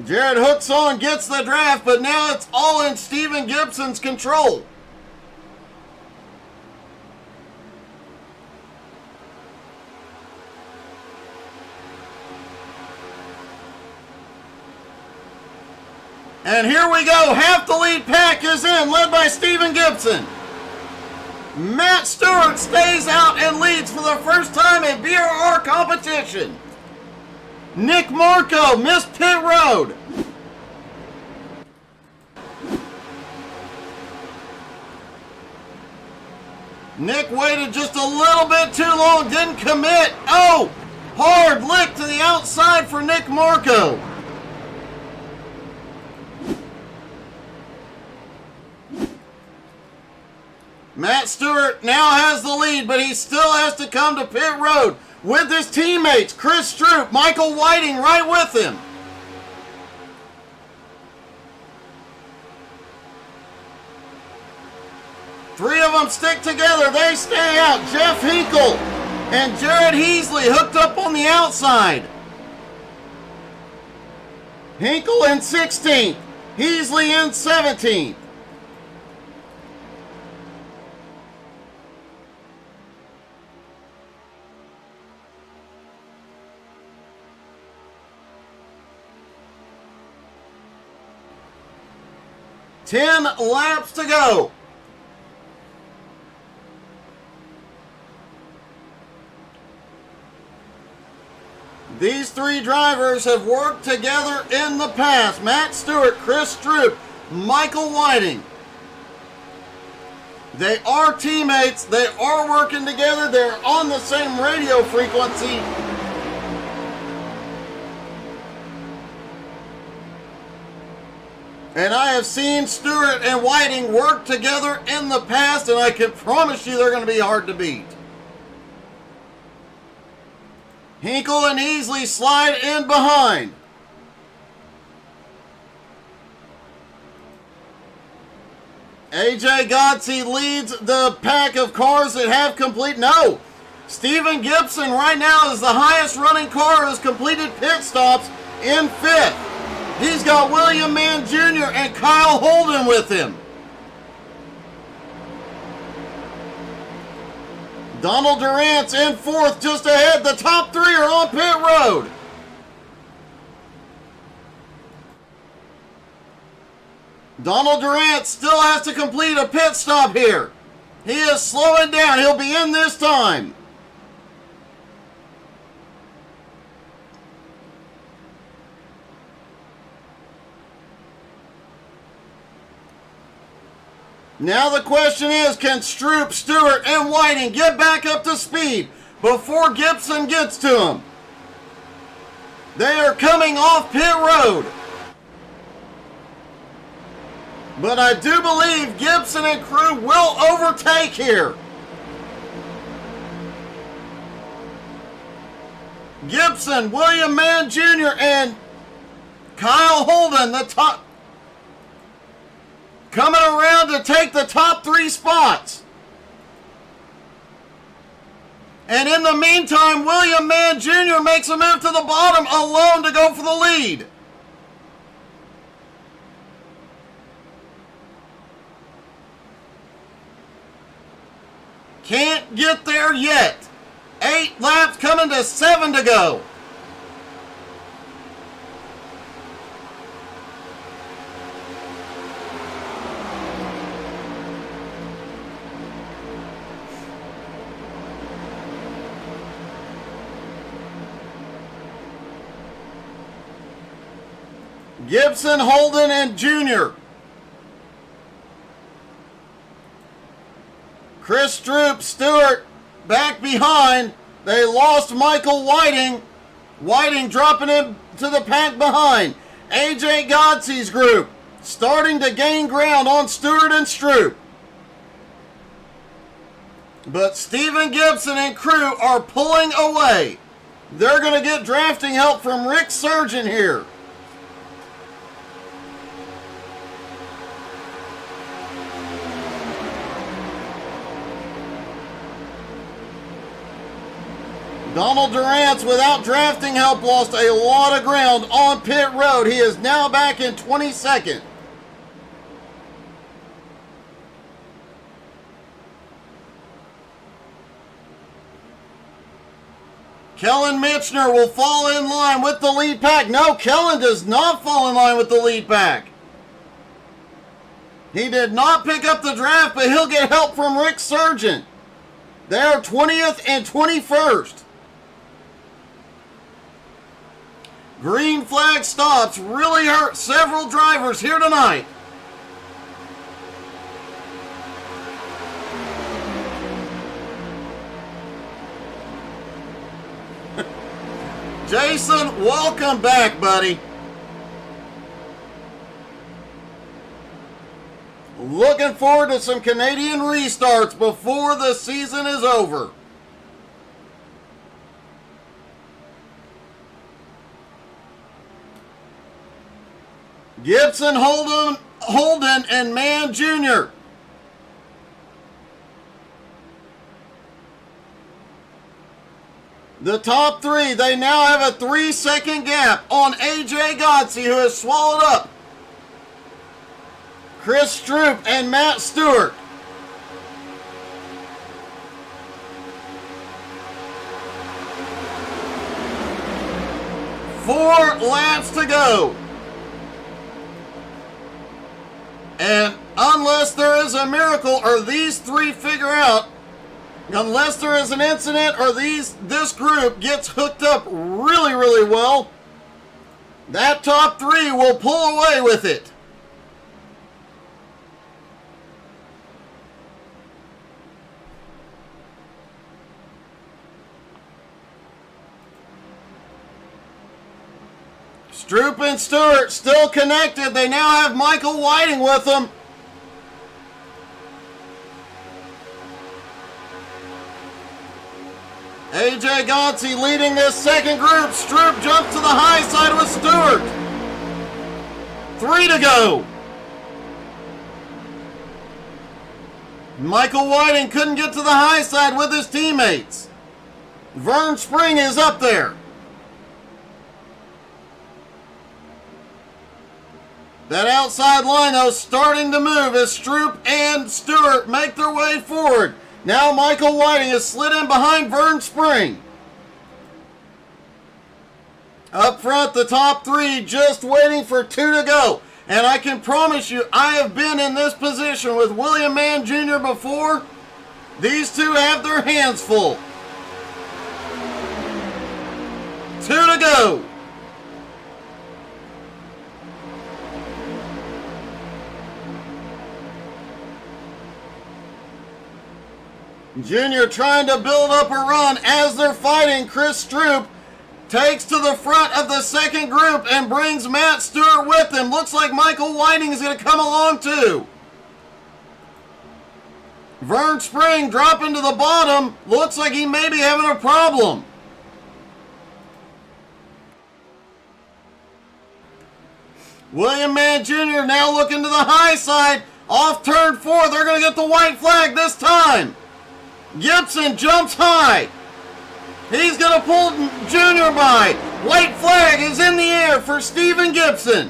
Jared hooks on, gets the draft, but now it's all in Steven Gibson's control. And here we go. Half the lead pack is in, led by Steven Gibson. Matt Stewart stays out and leads for the first time in BRR competition. Nick Marco missed pit road. Nick waited just a little bit too long, didn't commit. Oh, hard lick to the outside for Nick Marco. Matt Stewart now has the lead, but he still has to come to pit road with his teammates, Chris Stroop, Michael Whiting right with him. Three of them stick together. They stay out. Jeff Hinkle and Jared Heasley hooked up on the outside. Hinkle in 16th. Heasley in 17th. Ten laps to go. These three drivers have worked together in the past. Matt Stewart, Chris Stroop, Michael Whiting. They are teammates. They are working together. They're on the same radio frequency. And I have seen Stewart and Whiting work together in the past, and I can promise you they're going to be hard to beat. Hinkle and Heasley slide in behind. AJ Godsey leads the pack of cars that have complete. No! Steven Gibson right now is the highest running car who's completed pit stops in 5th. He's got William Mann Jr. and Kyle Holden with him. Donald Durant's in 4th, just ahead. The top 3 are on pit road. Donald Durant still has to complete a pit stop here. He is slowing down. He'll be in this time. Now the question is, can Stroop, Stewart, and Whiting get back up to speed before Gibson gets to them? They are coming off pit road. But I do believe Gibson and crew will overtake here. Gibson, William Mann Jr., and Kyle Holden, the top, coming around to take the top 3 spots. And in the meantime, William Mann Jr. makes a move to the bottom alone to go for the lead. can't get there yet. 8 laps coming to 7 to go. Gibson, Holden, and Junior. Chris Stroop, Stewart back behind. They lost Michael Whiting. Whiting dropping into the pack behind. AJ Godsey's group starting to gain ground on Stewart and Stroop. But Stephen Gibson and crew are pulling away. They're going to get drafting help from Rick Surgeon here. Donald Durant's without drafting help lost a lot of ground on pit road. He is now back in 22nd. Kellen Mitchner will fall in line with the lead pack. No, Kellen does not fall in line with the lead pack. He did not pick up the draft, but he'll get help from Rick Surgeon. They are 20th and 21st. Green flag stops really hurt several drivers here tonight. Jason, welcome back, buddy. Looking forward to some Canadian restarts before the season is over. Gibson, Holden, and Mann Jr. The top three, they now have a 3-second gap on AJ Godsey, who has swallowed up Chris Stroop and Matt Stewart. Four laps to go. And unless there is a miracle or these three figure out, unless there is an incident or this group gets hooked up really, really well, that top three will pull away with it. Stroop and Stewart still connected. They now have Michael Whiting with them. AJ Godsey leading this second group. Stroop jumped to the high side with Stewart. 3 to go. Michael Whiting couldn't get to the high side with his teammates. Vern Spring is up there. That outside line, though, starting to move as Stroop and Stewart make their way forward. Now Michael Whiting has slid in behind Vern Spring. Up front, the top three just waiting for 2 to go. And I can promise you, I have been in this position with William Mann Jr. before. These two have their hands full. 2 to go. Junior trying to build up a run as they're fighting. Chris Stroop takes to the front of the second group and brings Matt Stewart with him. Looks like Michael Whiting is going to come along too. Vern Spring dropping to the bottom. Looks like he may be having a problem. William Mann Jr. now looking to the high side. Off turn 4. They're going to get the white flag this time. Gibson jumps high. He's going to pull Junior by. White flag is in the air for Stephen Gibson.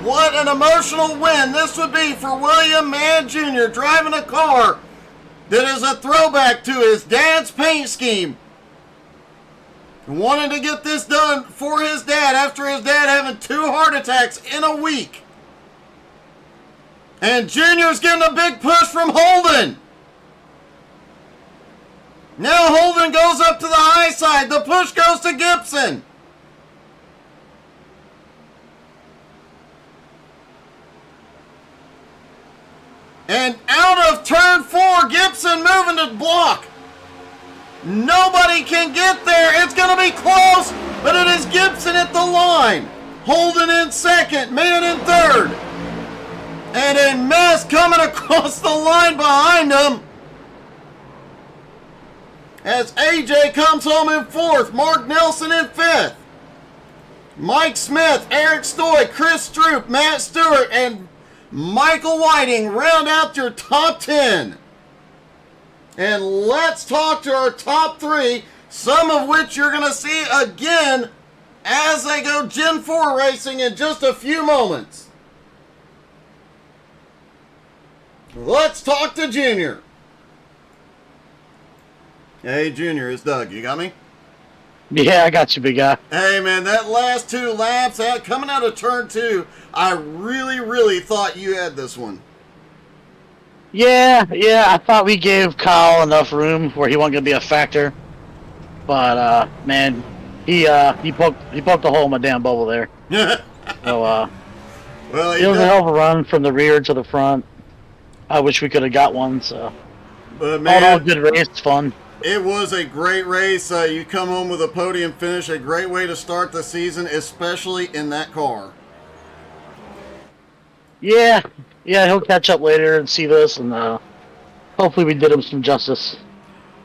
What an emotional win this would be for William Mann Jr. driving a car that is a throwback to his dad's paint scheme. Wanted to get this done for his dad after his dad having 2 heart attacks in a week. And Junior's getting a big push from Holden. Now Holden goes up to the high side. The push goes to Gibson. And out of turn 4, Gibson moving to block. Nobody can get there. It's going to be close, but it is Gibson at the line. Holden in second, Mann in third. And a mess coming across the line behind him. As AJ comes home in fourth, Mark Nelson in fifth. Mike Smith, Eric Stoy, Chris Stroop, Matt Stewart, and Michael Whiting round out your top 10. And let's talk to our top 3, some of which you're going to see again as they go Gen 4 racing in just a few moments. Let's talk to Junior. Hey, Junior, it's Doug. You got me? Yeah, I got you, big guy. Hey, man, that last 2 laps coming out of turn 2, I really thought you had this one. Yeah, I thought we gave Kyle enough room where he wasn't gonna be a factor, but man, he poked a hole in my damn bubble there. So well, it was a hell of a run from the rear to the front. I wish we could have got one. So, but man, all good race, fun. It was a great race. You come home with a podium finish, a great way to start the season, especially in that car. Yeah, he'll catch up later and see this, and hopefully we did him some justice.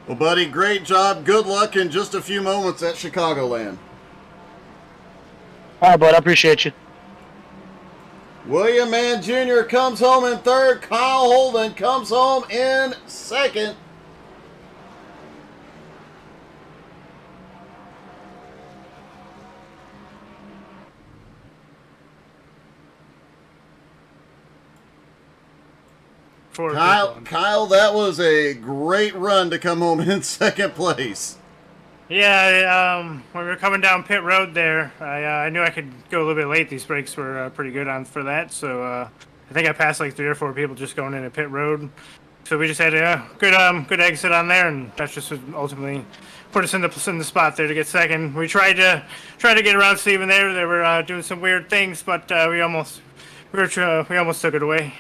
Well, buddy, great job. Good luck in just a few moments at Chicagoland. All right, bud, I appreciate you. William Mann Jr. comes home in third. Kyle Holden comes home in second. Kyle, that was a great run to come home in second place. Yeah, when we were coming down pit road there, I knew I could go a little bit late. These brakes were pretty good on for that, so I think I passed like 3 or 4 people just going into pit road. So we just had a good exit on there, and that's just what ultimately put us in the spot there to get second. We tried to get around Steven there. They were doing some weird things, but we almost took it away.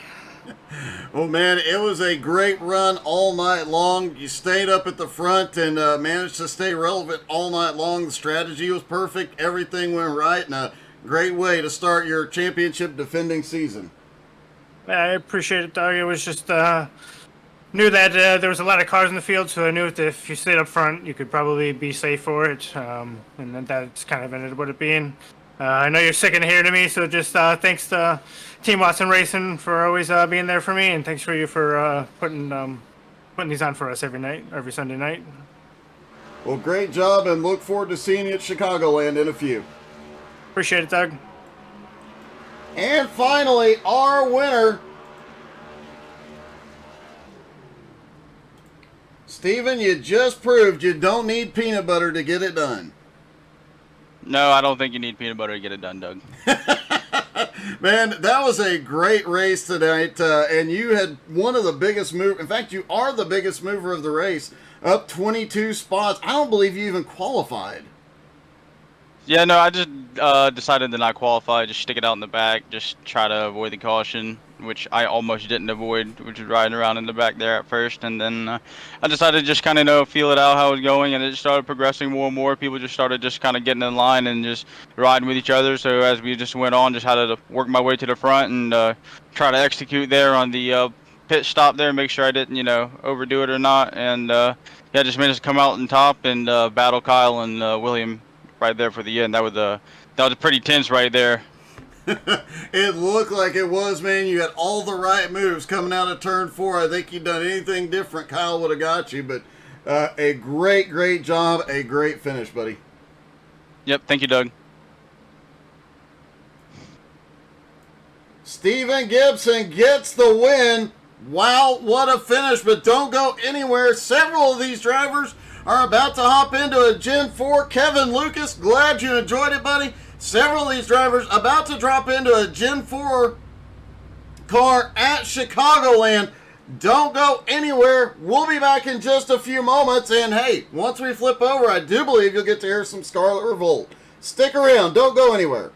Well, man, it was a great run all night long. You stayed up at the front and managed to stay relevant all night long. The strategy was perfect. Everything went right, and a great way to start your championship defending season. I appreciate it, Doug. It was just knew that there was a lot of cars in the field, so I knew that if you stayed up front, you could probably be safe for it, and then that's kind of ended up it being. I know you're sick and here to me, so just thanks to Team Watson Racing for always being there for me, and thanks for you for putting these on for us every Sunday night. Well, great job, and look forward to seeing you at Chicagoland in a few. Appreciate it, Doug. And finally, our winner, Steven, you just proved you don't need peanut butter to get it done. No, I don't think you need peanut butter to get it done, Doug. Man, that was a great race tonight, and you had one of the biggest move. In fact, you are the biggest mover of the race, up 22 spots. I don't believe you even qualified. Yeah, no, I just decided to not qualify, just stick it out in the back, just try to avoid the caution, which I almost didn't avoid, which was riding around in the back there at first, and then I decided to just kind of feel it out how it was going, and it just started progressing more and more. People just started just kind of getting in line and just riding with each other, so as we just went on, just had to work my way to the front and try to execute there on the pit stop there, make sure I didn't, overdo it or not, and yeah, just managed to come out on top and battle Kyle and William right there for the end. That was pretty tense right there. It looked like it was, man. You had all the right moves coming out of turn 4. I think you'd done anything different, Kyle would have got you, but a great job, a great finish, buddy. Yep, thank you, Doug. Steven Gibson gets the win. Wow, what a finish, but don't go anywhere. Several of these drivers are about to hop into a Gen 4. Kevin Lucas, glad you enjoyed it, buddy. Several of these drivers about to drop into a Gen 4 car at Chicagoland. Don't go anywhere. We'll be back in just a few moments. And hey, once we flip over, I do believe you'll get to hear some Scarlet Revolt. Stick around. Don't go anywhere.